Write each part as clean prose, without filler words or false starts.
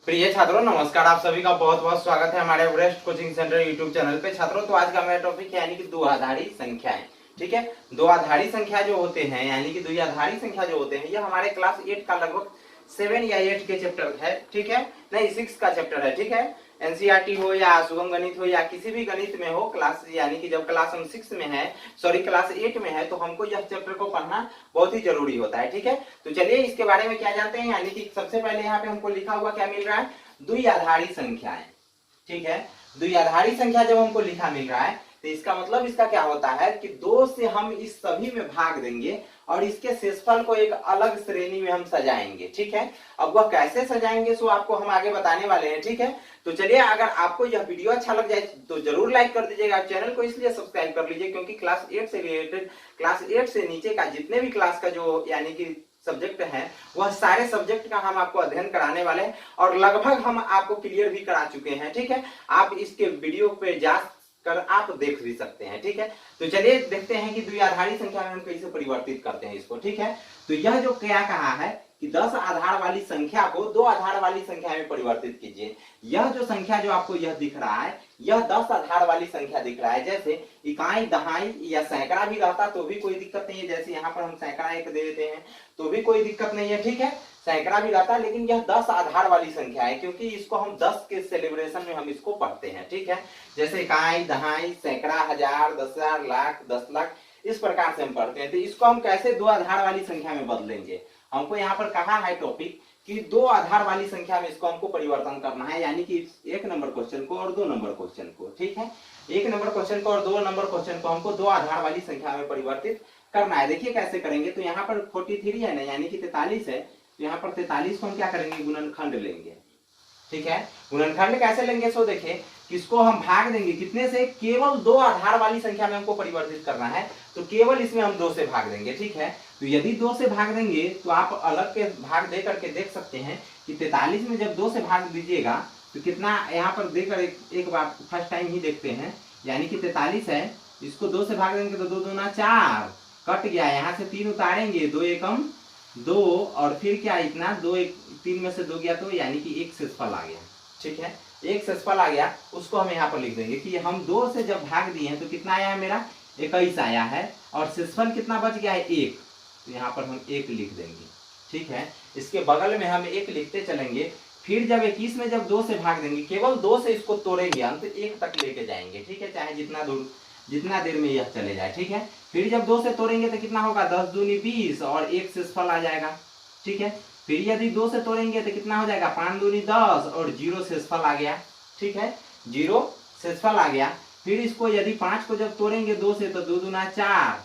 प्रिय छात्रों नमस्कार। आप सभी का बहुत बहुत स्वागत है हमारे Everest coaching centre YouTube channel पे। छात्रों तो आज का मेरा टॉपिक है यानी कि द्विआधारी संख्याएं। ठीक है, द्विआधारी संख्या जो होते हैं यानी कि द्विआधारी संख्या जो होते हैं यह हमारे क्लास 8 का लगभग 7 या 8 के चैप्टर है। ठीक है, नहीं 6 का चैप्टर है। ठीक है, एनसीईआरटी हो या सुगम गणित हो या किसी भी गणित में हो क्लास, यानी कि जब क्लास हम 6 में है, सॉरी क्लास 8 में है, तो हमको यह चैप्टर को पढ़ना बहुत ही जरूरी होता है। ठीक है, तो चलिए इसके बारे में क्या जानते हैं। यानी कि सबसे पहले यहाँ पे हमको लिखा हुआ क्या मिल रहा है, द्विआधारी संख्याएं। ठीक है, द्विआधारी संख्या जब हमको लिखा मिल रहा है तो इसका मतलब इसका क्या होता है कि 2 से हम इस सभी में भाग देंगे और इसके शेषफल को एक अलग श्रेणी में हम सजाएंगे। ठीक है, अब वह कैसे सजाएंगे सो आपको हम आगे बताने वाले हैं। ठीक है, तो चलिए अगर आपको यह वीडियो अच्छा लग जाए तो जरूर लाइक कर दीजिएगा। चैनल को इसलिए सब्सक्राइब कर लीजिए क्योंकि क्लास 8 से रिलेटेड, क्लास 8 से नीचे का जितने भी क्लास का जो यानी कि सब्जेक्ट है वह सारे सब्जेक्ट का हम आपको अध्ययन कराने वाले हैं और लगभग हम आपको क्लियर भी करा चुके हैं। ठीक है, आप इसके वीडियो पे जा कर आप देख भी सकते हैं। ठीक है, तो चलिए देखते हैं कि द्विआधारी संख्या में हम कैसे परिवर्तित करते हैं इसको। ठीक है, तो यह जो क्या कहा है कि 10 आधार वाली संख्या को 2 आधार वाली संख्या में परिवर्तित कीजिए। यह जो संख्या जो आपको यह दिख रहा है यह 10 आधार वाली संख्या दिख रहा है। जैसे इकाई, दहाई या सैकड़ा भी रहता तो भी कोई दिक्कत नहीं है। जैसे यहाँ पर हम सैकड़ा एक दे देते हैं तो भी कोई दिक्कत नहीं है। ठीक है, सैकड़ा भी रहता, लेकिन यह 10 आधार वाली संख्या है क्योंकि इसको हम 10 के सेलिब्रेशन में हम इसको पढ़ते हैं। ठीक है, जैसे इकाई, दहाई, सैकड़ा, हजार, 10,000, लाख, 10 लाख, इस प्रकार से हम पढ़ते हैं। तो इसको हम कैसे 2 आधार वाली संख्या में बदलेंगे, हमको यहाँ पर कहा है टॉपिक कि 2 आधार वाली संख्या में इसको हमको परिवर्तन करना है, यानी कि 1 नंबर क्वेश्चन को और 2 नंबर क्वेश्चन को। ठीक है, 1 नंबर क्वेश्चन को और 2 नंबर क्वेश्चन को हमको 2 आधार वाली संख्या में परिवर्तित करना है। देखिए कैसे करेंगे, तो यहाँ पर 43 है ना, यानी कि 43 है, तो यहाँ पर 43 को हम क्या करेंगे, गुणनखंड लेंगे। ठीक है, गुणनखंड कैसे लेंगे सो देखिए, किसको हम भाग देंगे कितने से, केवल 2 आधार वाली संख्या में हमको परिवर्तित करना है तो केवल इसमें हम 2 से भाग देंगे। ठीक है, तो यदि 2 से भाग देंगे तो आप अलग के भाग दे करके देख सकते हैं कि 43 में जब 2 से भाग दीजिएगा तो कितना, यहाँ पर देकर एक बार फर्स्ट टाइम ही देखते हैं। यानी कि 43 है, इसको 2 से भाग देंगे तो 2 दूना 4, कट गया, यहाँ से 3 उतारेंगे, 2 एकम 2 और फिर क्या, इतना 2 3 में से 2 गया तो यानी कि 1 शेषफल आ गया। ठीक है, 1 शेषफल आ गया, उसको हम यहाँ पर लिख देंगे कि हम 2 से जब भाग दिए हैं तो कितना आया है, मेरा 21 आया है और शेषफल कितना बच गया है, 1, तो यहाँ पर हम 1 लिख देंगे। ठीक है, इसके बगल में हम 1 लिखते चलेंगे। फिर जब 21 में जब 2 से भाग देंगे, केवल 2 से इसको तोड़ेंगे, अंत 1 तक लेके जाएंगे। ठीक है, चाहे जितना देर में यह चले जाए। ठीक है, फिर जब 2 से तोड़ेंगे तो कितना होगा, 10 दूनी 20 और 1 शेषफल आ जाएगा। ठीक है, फिर यदि 2 से तोड़ेंगे तो कितना हो जाएगा, 5 दूनी 10 और 0 शेषफल आ गया। ठीक है, 0 शेषफल आ गया। फिर इसको यदि 5 को जब तोड़ेंगे 2 से तो 2 दूना 4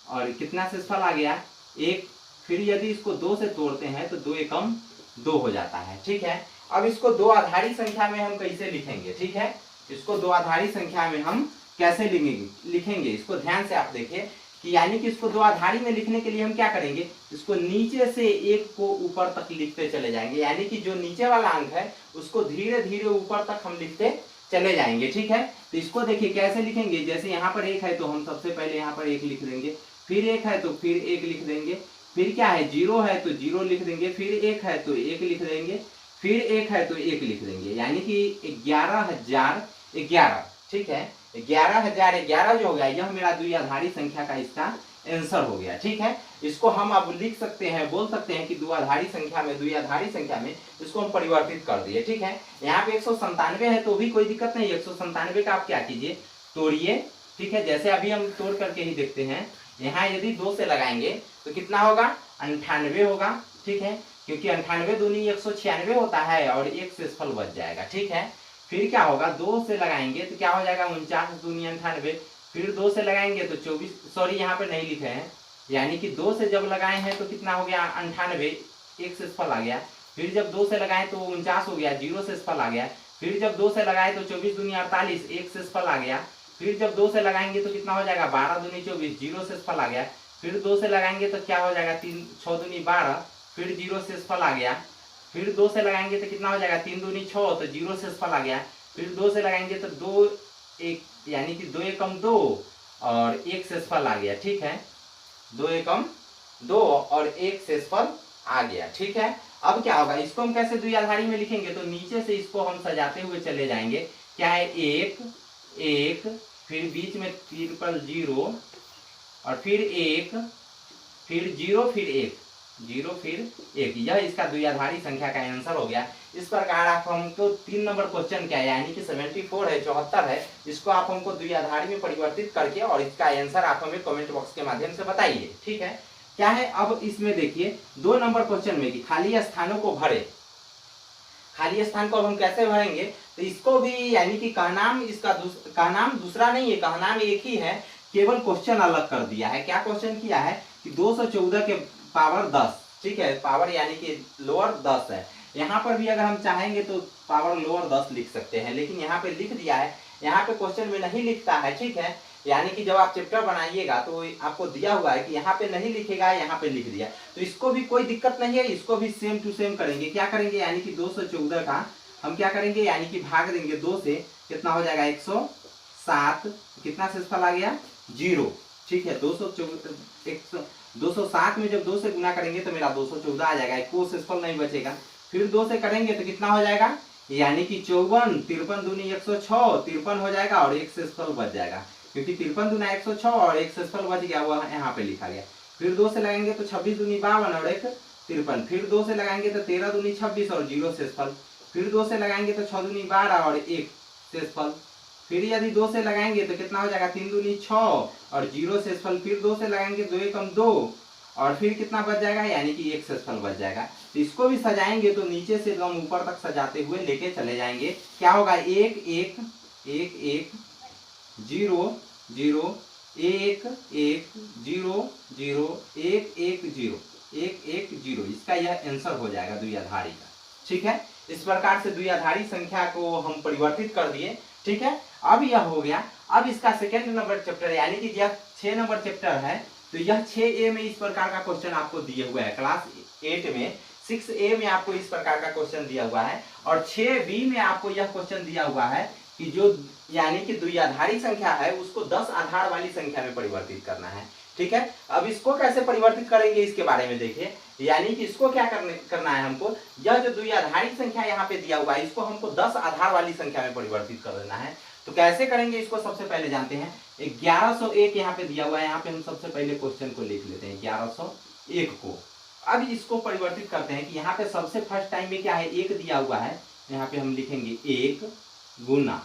और कितना शेषफल आ गया, 1। फिर यदि इसको 2 से तोड़ते हैं तो 2 एकम 2 हो जाता है। ठीक है, अब इसको 2 आधारी संख्या में हम कैसे लिखेंगे। ठीक है, इसको 2 आधारी संख्या में हम कैसे लिखेंगे इसको ध्यान से आप देखिए कि यानी कि इसको 2 आधारी में लिखने के लिए हम क्या करेंगे, इसको नीचे से 1 को ऊपर तक लिखते चले जाएंगे। यानी कि जो नीचे वाला अंक है उसको धीरे धीरे ऊपर तक हम लिखते चले जाएंगे। ठीक है, तो इसको देखिए कैसे लिखेंगे, जैसे यहाँ पर 1 है तो हम सबसे पहले यहाँ पर 1 लिख देंगे, फिर 1 है तो फिर 1 लिख देंगे, फिर क्या है 0 है तो 0 लिख देंगे, फिर 1 है तो 1 लिख देंगे, फिर 1 है तो 1 लिख देंगे, यानी कि 11,011। ठीक है, 11,011 जो हो गया यह मेरा द्विआधारी संख्या का इसका आंसर हो गया। ठीक है, इसको हम अब लिख सकते हैं, बोल सकते हैं कि द्विआधारी संख्या में इसको हम परिवर्तित कर दिए। ठीक है, यहाँ पे 197 है तो भी कोई दिक्कत नहीं, 197 का आप क्या कीजिए, तोड़िए। ठीक है, जैसे अभी हम तोड़ करके ही देखते हैं, यहाँ यदि 2 से लगाएंगे तो कितना होगा, 98 होगा। ठीक है, क्योंकि 98 दूनी 196 होता है और 1 शेषफल बच जाएगा। ठीक है, फिर क्या होगा, 2 से लगाएंगे तो क्या हो जाएगा, 49 दूनी 98, फिर 2 से लगाएंगे तो 24, सॉरी यहाँ पे नहीं लिखे हैं, यानी कि 2 से जब लगाए हैं तो कितना हो गया, 98, 1 शेषफल आ गया। फिर जब 2 से लगाए तो 49 हो गया, 0 शेषफल आ गया। फिर जब 2 से लगाए तो 24 दूनी 48, 1 शेषफल आ गया। फिर जब 2 से लगाएंगे तो कितना हो जाएगा, 12 दूनी 24, 0 शेषफल आ गया। फिर 2 से लगाएंगे तो क्या हो जाएगा, 6 दूनी 12, फिर 0 शेषफल आ गया। फिर 2 से लगाएंगे तो कितना हो जाएगा, 3 दूनी 6 तो 0 शेषफल आ गया। फिर 2 से लगाएंगे तो 2 1 यानी कि 2 एकम 2 और 1 शेषफल आ गया। ठीक है, 2 एकम 2 और 1 शेषफल आ गया। ठीक है, अब क्या होगा, इसको हम कैसे द्विआधारी में लिखेंगे, तो नीचे से इसको हम सजाते हुए चले जाएंगे। क्या है, एक एक, फिर बीच में ट्रिपल जीरो, और फिर एक, फिर जीरो, फिर एक, जीरो फिर एक, यह इसका द्विआधारी संख्या का आंसर हो गया। इस प्रकार आप हमको 3 नंबर क्वेश्चन क्या है, यानी कि 74 है, 74 है, इसको आप हमको द्विआधारी में परिवर्तित करके और इसका आंसर आप हमें कमेंट बॉक्स के माध्यम से बताइए। ठीक है, क्या है, अब इसमें देखिए 2 नंबर क्वेश्चन में कि खाली स्थानों को भरे। खाली स्थान को अब हम कैसे भरेंगे, तो इसको भी यानी कि कहनाम इसका कहनाम दूसरा नहीं है, कहनाम एक ही है, केवल क्वेश्चन अलग कर दिया है। क्या क्वेश्चन किया है कि 214 के पावर 10, ठीक है, पावर यानी कि लोअर 10 है। यहाँ पर भी अगर हम चाहेंगे तो पावर लोअर 10 लिख सकते हैं, लेकिन यहाँ पे लिख दिया है, यहाँ पे क्वेश्चन में नहीं लिखता है। ठीक है, यानी कि जब आप चैप्टर बनाइएगा तो आपको दिया हुआ है कि यहाँ पे नहीं लिखेगा, यहाँ पे लिख दिया, तो इसको भी कोई दिक्कत नहीं है, इसको भी सेम टू सेम करेंगे। क्या करेंगे, यानी कि 214 का हम क्या करेंगे, यानी कि भाग देंगे 2 से, कितना हो जाएगा 107, कितना शेषफल आ गया 0। ठीक है, 207 में जब 2 से गुना करेंगे तो मेरा 214 आ जाएगा, कोई शेषफल नहीं बचेगा। फिर 2 से करेंगे तो कितना हो जाएगा, यानी कि 54, 53 दूनी 106, 53 हो जाएगा और एक शेषफल बच जाएगा, क्योंकि 53 दूना 106 और एक शेषफल बच गया, वो यहाँ पे लिखा गया। फिर 2 से लगाएंगे तो 26 दूनी 52 और एक 53, फिर 2 से लगाएंगे तो 13 दूनी 26 और 0 शेषफल, फिर 2 से लगाएंगे तो 6 दूनी 12 और एक शेषफल, फिर यदि 2 से लगाएंगे तो कितना हो जाएगा, 3 दूनी 6 और 0 शेषफल, फिर 2 से लगाएंगे 2 एकम 2 और फिर कितना बच जाएगा, यानी कि एक शेषफल बच जाएगा। तो इसको भी सजाएंगे तो नीचे से एकदम ऊपर तक सजाते हुए लेके चले जाएंगे। क्या होगा, 1 1 1 1 0 0 1 1 0 0 1 1 0 1 1 0, इसका यह आंसर हो जाएगा द्विआधारी का। ठीक है, इस प्रकार से द्विआधारी संख्या को हम परिवर्तित कर दिए। ठीक है, अब यह हो गया। अब इसका सेकेंड नंबर चैप्टर यानी कि यह 6 नंबर चैप्टर है, तो यह 6A में इस प्रकार का क्वेश्चन आपको दिए हुए है। क्लास 8 में 6A में आपको इस प्रकार का क्वेश्चन दिया हुआ है, और 6B में आपको यह क्वेश्चन दिया हुआ है कि जो यानी कि द्विआधारी संख्या है उसको 10 आधार वाली संख्या में परिवर्तित करना है। ठीक है, अब इसको कैसे परिवर्तित करेंगे इसके बारे में देखिए। यानी कि इसको क्या करना है हमको, यह जो द्विआधारी संख्या यहाँ पे दिया हुआ है इसको हमको 10 आधार वाली संख्या में परिवर्तित कर देना है। तो कैसे करेंगे इसको, सबसे पहले जानते हैं। 1101 यहाँ पे दिया हुआ है, यहाँ पे हम सबसे पहले क्वेश्चन को लिख लेते हैं 1101 को। अब इसको परिवर्तित करते हैं कि यहाँ पे सबसे फर्स्ट टाइम में क्या है, 1 दिया हुआ है, यहाँ पे हम लिखेंगे 1 गुना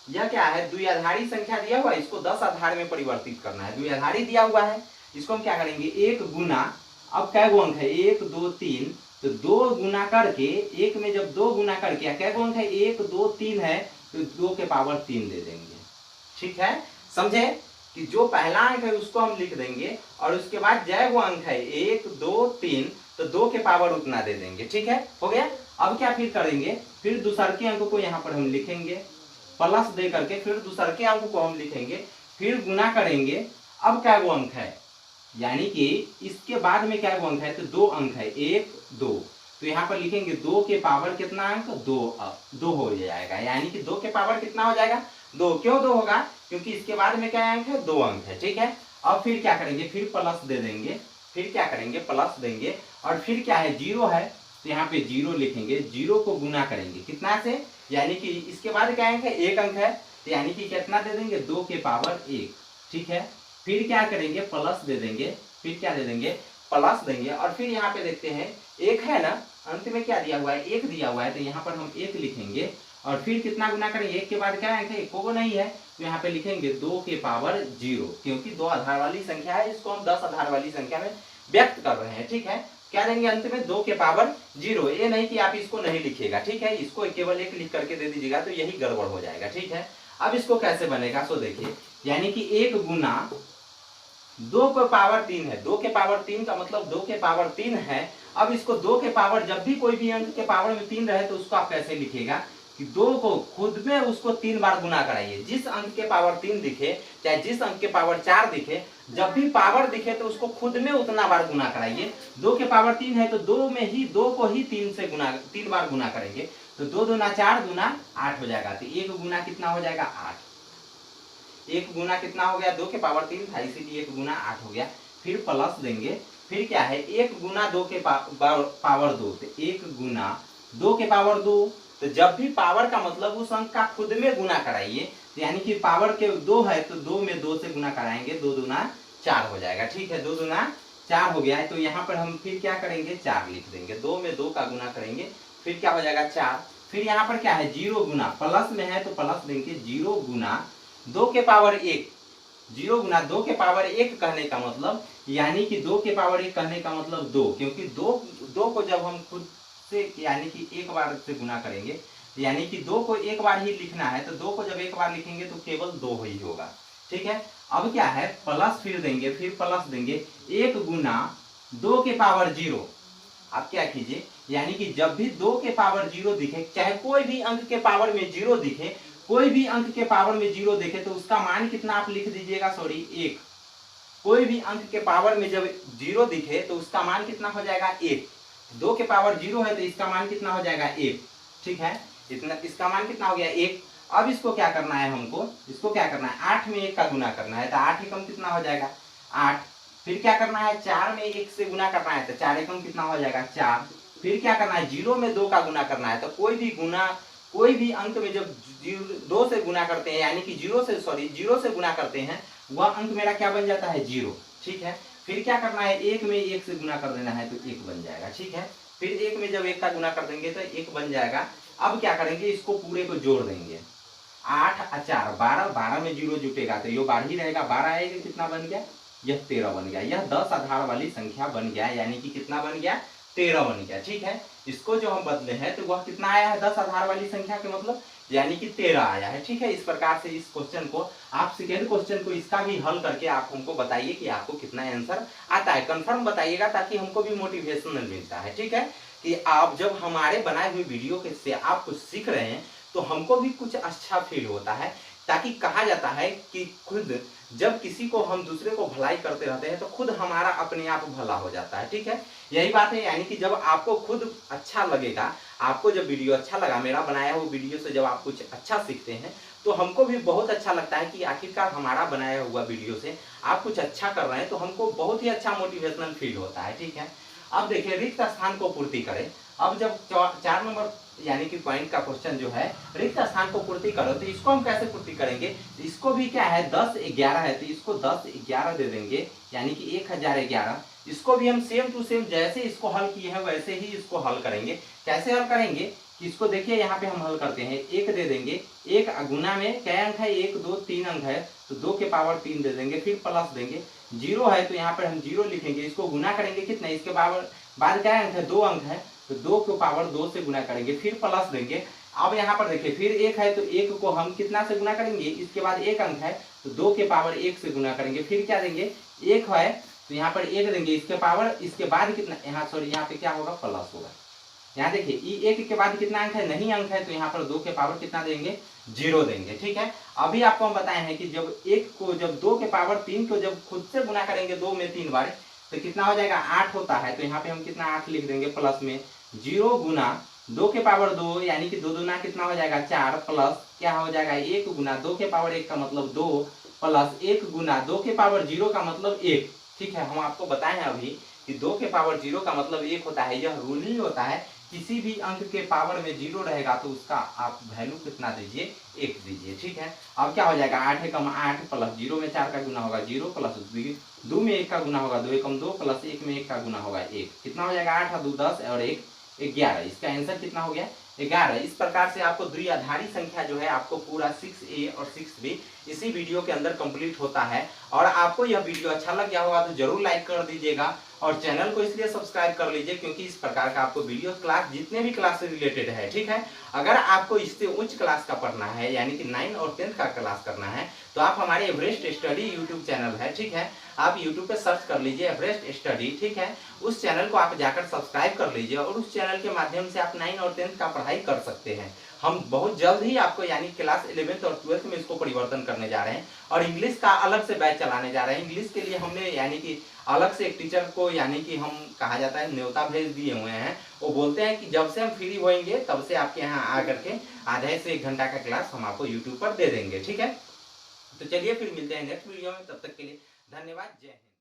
यह क्या है, द्विआधारी संख्या दिया हुआ है, इसको 10 आधार में परिवर्तित करना है। द्विआधारी दिया हुआ है, इसको हम क्या करेंगे, 1 गुना, अब कै गो अंक है 1 2 3, तो 2 गुना करके, 1 में जब 2 गुना करके कै गो अंक है 1 2 3 है, तो 2 के पावर 3 दे देंगे। ठीक है, समझे कि जो पहला अंक है उसको हम लिख देंगे और उसके बाद जय वो अंक है 1 2 3, तो 2 के पावर उतना दे देंगे। ठीक है, हो गया। अब क्या फिर करेंगे, फिर दूसरे के अंक को यहाँ पर हम लिखेंगे प्लस दे करके, फिर दूसरे के अंक को हम लिखेंगे, फिर गुना करेंगे। अब क्या वो अंक है, यानी कि इसके बाद में क्या वो अंक है, तो 2 अंक है 1 2, तो यहाँ पर लिखेंगे 2 के पावर कितना अंक 2 हो जाएगा, यानी कि 2 के पावर कितना हो जाएगा 2। क्यों 2 होगा, क्योंकि इसके बाद में क्या अंक है 2 अंक है। ठीक है, अब फिर क्या करेंगे, फिर प्लस दे देंगे, फिर क्या करेंगे प्लस देंगे, और फिर क्या है 0 है, तो यहाँ पे 0 लिखेंगे, 0 को गुना करेंगे कितना से, यानी कि इसके बाद क्या अंक है 1 अंक है, तो यानी कि कितना दे देंगे 2 के पावर 1। ठीक है, फिर क्या करेंगे प्लस दे देंगे, फिर क्या दे देंगे प्लस देंगे, और फिर यहाँ पे देखते हैं 1 है ना, अंत में क्या दिया हुआ है 1 दिया हुआ है, तो यहाँ पर हम 1 लिखेंगे, और फिर कितना गुना करेंगे, 1 के बाद क्या अंक है 1 को नहीं है, तो यहाँ पे लिखेंगे 2 के पावर 0, क्योंकि 2 आधार वाली संख्या है, इसको हम 10 आधार वाली संख्या में व्यक्त कर रहे हैं। ठीक है, क्या देंगे अंत में 2 के पावर 0। ये नहीं कि आप इसको नहीं लिखिएगा, ठीक है, इसको केवल 1 लिख करके दे दीजिएगा तो यही गड़बड़ हो जाएगा। ठीक है, अब इसको कैसे बनेगा, सो देखिए, यानी कि 1 गुना 2 के पावर 3 है, 2 के पावर 3 का मतलब 2 के पावर 3 है। अब इसको 2 के पावर, जब भी कोई भी अंक के पावर में 3 रहे तो उसको आप कैसे लिखिएगा कि 2 को खुद में उसको 3 बार गुना कराइए। जिस अंक के पावर 3 दिखे, चाहे जिस अंक के पावर 4 दिखे, जब भी पावर दिखे तो उसको खुद में उतना बार गुना कराइए। 2 के पावर 3 है तो 2 में ही 2 को ही 3 बार गुना करेंगे, तो 2 दूना 4 दूना 8 हो जाएगा, तो 1 गुना कितना हो जाएगा 8। 1 गुना कितना हो गया, 2 के पावर 3 था, इसीलिए 1 गुना 8 हो गया। फिर प्लस देंगे, फिर क्या है 1 गुना 2 के पावर 2, तो 1 गुना 2 के पावर 2। तो जब भी पावर का मतलब उस अंक का खुद में गुना कराइए, तो यानी कि पावर के 2 है तो 2 में 2 से गुना कराएंगे, 2 दूना 4 हो जाएगा। ठीक है, 2 दूना 4 हो गया है। तो यहाँ पर हम फिर क्या करेंगे 4 लिख देंगे, 2 में 2 का गुना करेंगे, फिर क्या हो जाएगा 4। फिर यहाँ पर क्या है 0 गुना, प्लस में है तो प्लस देंगे, 0 गुना 2 के पावर 1, 0 गुना 2 के पावर 1 कहने का मतलब, यानी कि 2 के पावर 1 कहने का मतलब 2, क्योंकि 2 को जब हम खुद से यानी कि एक बार से गुना करेंगे, यानी कि 2 को एक बार ही लिखना है, तो 2 को जब एक बार लिखेंगे तो केवल 2 ही होगा। ठीक है, अब क्या है प्लस फिर देंगे, फिर प्लस देंगे 1 गुना 2 के पावर 0। आप क्या कीजिए, यानी कि जब भी 2 के पावर 0 दिखे, चाहे कोई भी अंक के पावर में 0 दिखे, कोई भी अंक के पावर में 0 दिखे, तो उसका मान कितना आप लिख दीजिएगा, सॉरी 1। कोई भी अंक के पावर में जब 0 दिखे तो उसका मान कितना हो जाएगा 1। 2 के पावर 0 है तो इसका मान कितना हो जाएगा 1। ठीक है, इतना इसका मान कितना हो गया 1। अब इसको क्या करना है, हमको इसको क्या करना है 8 में 1 का गुना करना है, तो 8 एकम कितना हो जाएगा 8। फिर क्या करना है 4 में 1 से गुना करना है, तो 4 एकम कितना हो जाएगा 4। फिर क्या करना है 0 में 2 का गुना करना है, तो कोई भी अंक में जब 2 से गुना करते हैं, यानी कि 0 से गुना करते हैं, वह अंक मेरा क्या बन जाता है 0। ठीक है, फिर क्या करना है 1 में 1 से गुना कर देना है, तो 1 बन जाएगा। ठीक है, फिर 1 में जब 1 का गुना कर देंगे तो 1 बन जाएगा। अब क्या करेंगे, इसको पूरे को जोड़ देंगे, 8 और 4 12, 12 में 0 जुटेगा तो ये 12 ही रहेगा, 12 आएगा कितना बन गया, यह 13 बन गया। यह 10 आधार वाली संख्या बन गया, यानी कि कितना बन गया 13 बन गया। ठीक है, इसको जो हम बदले हैं तो वह कितना आया है 10 आधार वाली संख्या के मतलब, यानी कि 13 आया है। ठीक है, इस प्रकार से इस क्वेश्चन को आप सेकेंड क्वेश्चन को इसका भी हल करके आप हमको बताइए कि आपको कितना आंसर आता है, कंफर्म बताइएगा, ताकि हमको भी मोटिवेशनल मिलता है। ठीक है, कि आप जब हमारे बनाए हुए वीडियो के से आप कुछ सीख रहे हैं तो हमको भी कुछ अच्छा फील होता है, ताकि कहा जाता है कि खुद जब किसी को हम दूसरे को भलाई करते रहते हैं तो खुद हमारा अपने आप भला हो जाता है। ठीक है, यही बात है, यानी कि जब आपको खुद अच्छा लगेगा, आपको जब वीडियो अच्छा लगा, मेरा बनाया हुआ वीडियो से जब आप कुछ अच्छा सीखते हैं तो हमको भी बहुत अच्छा लगता है कि आखिरकार हमारा बनाया हुआ वीडियो से आप कुछ अच्छा कर रहे हैं, तो हमको बहुत ही अच्छा मोटिवेशनल फील होता है। ठीक है, अब देखिए रिक्त स्थान को पूर्ति करें। अब जब 4 नंबर यानी कि पॉइंट का क्वेश्चन जो है रिक्त स्थान को पूर्ति करो, तो इसको हम कैसे पूर्ति करेंगे, इसको भी क्या है 10 11 है, तो इसको 10 11 दे देंगे, यानी कि 1011। इसको भी हम सेम टू सेम जैसे इसको हल किए हैं वैसे ही इसको हल करेंगे। कैसे हल करेंगे कि इसको देखिए यहाँ पे हम हल करते हैं, 1 दे देंगे, 1 गुना में क्या अंक है 1 2 3 अंक है, तो 2 के पावर 3 दे देंगे, फिर प्लस देंगे, 0 है तो यहाँ पर हम 0 लिखेंगे, इसको गुना करेंगे कितना, इसके बाद क्या अंक है 2 अंक है, तो 2 को पावर 2 से गुना करेंगे, फिर प्लस देंगे। अब यहाँ पर देखिए फिर 1 है तो 1 को हम कितना से गुना करेंगे, इसके बाद 1 अंक है तो 2 के पावर 1 से गुना करेंगे, फिर क्या देंगे 1 है तो यहाँ पर 1 देंगे, इसके पावर इसके बाद कितना, यहाँ सॉरी यहाँ पे क्या होगा प्लस होगा। यहाँ देखिए 1 के बाद कितना अंक है, नहीं अंक है, तो यहाँ पर 2 के पावर कितना देंगे 0 देंगे। ठीक है, अभी आपको हम बताए हैं कि जब 1 को जब 2 के पावर 3 को जब खुद से गुना करेंगे 2 में 3 बार, तो कितना हो जाएगा 8 होता है, तो यहाँ पे हम कितना 8 लिख देंगे, प्लस में 0 गुना 2 के पावर 2, यानी कि 2 दूना कितना हो जाएगा 4, प्लस क्या हो जाएगा 1 गुना 2 के पावर 1 का मतलब 2, प्लस 1 गुना 2 के पावर 0 का मतलब 1। ठीक है, हम आपको बताए हैं अभी कि 2 के पावर 0 का मतलब 1 होता है, यह रूल ही होता है, किसी भी अंक के पावर में 0 रहेगा तो उसका आप वैल्यू कितना दीजिए 1 दीजिए। ठीक है, अब क्या हो जाएगा 8 एकम 8 प्लस 0 में 4 का गुना होगा 0, प्लस 2 में 1 का गुना होगा 2 एकम 2, प्लस 1 में 1 का गुना होगा 1, कितना हो जाएगा 8 2 10 और 1 11। इसका आंसर कितना हो गया 11। इस प्रकार से आपको द्विआधारी संख्या जो है आपको पूरा 6A और 6B इसी वीडियो के अंदर कंप्लीट होता है। और आपको यह वीडियो अच्छा लग गया होगा तो जरूर लाइक कर दीजिएगा और चैनल को इसलिए सब्सक्राइब कर लीजिए क्योंकि इस प्रकार का आपको वीडियो क्लास जितने भी क्लास से रिलेटेड है, ठीक है, अगर आपको इससे उच्च क्लास का पढ़ना है यानी कि 9 और 10 का क्लास करना है तो आप हमारे एवरेस्ट स्टडी यूट्यूब चैनल है, ठीक है, आप यूट्यूब पे सर्च कर लीजिए एवरेस्ट स्टडी, ठीक है, उस चैनल को आप जाकर सब्सक्राइब कर लीजिए और उस चैनल के माध्यम से आप 9 और 10 का पढ़ाई कर सकते हैं। हम बहुत जल्द ही आपको यानी क्लास 11th और 12th में इसको परिवर्तन करने जा रहे हैं और इंग्लिश का अलग से बैच चलाने जा रहे हैं। इंग्लिश के लिए हमने यानी कि अलग से एक टीचर को यानी कि हम कहा जाता है न्योता भेज दिए हुए हैं। वो बोलते हैं कि जब से हम फ्री होंगे तब से आपके यहाँ आ करके आधे से 1 घंटा का क्लास हम आपको यूट्यूब पर दे देंगे, ठीक है। तो चलिए फिर मिलते हैं नेक्स्ट वीडियो में, तब तक के लिए धन्यवाद, जय हिंद।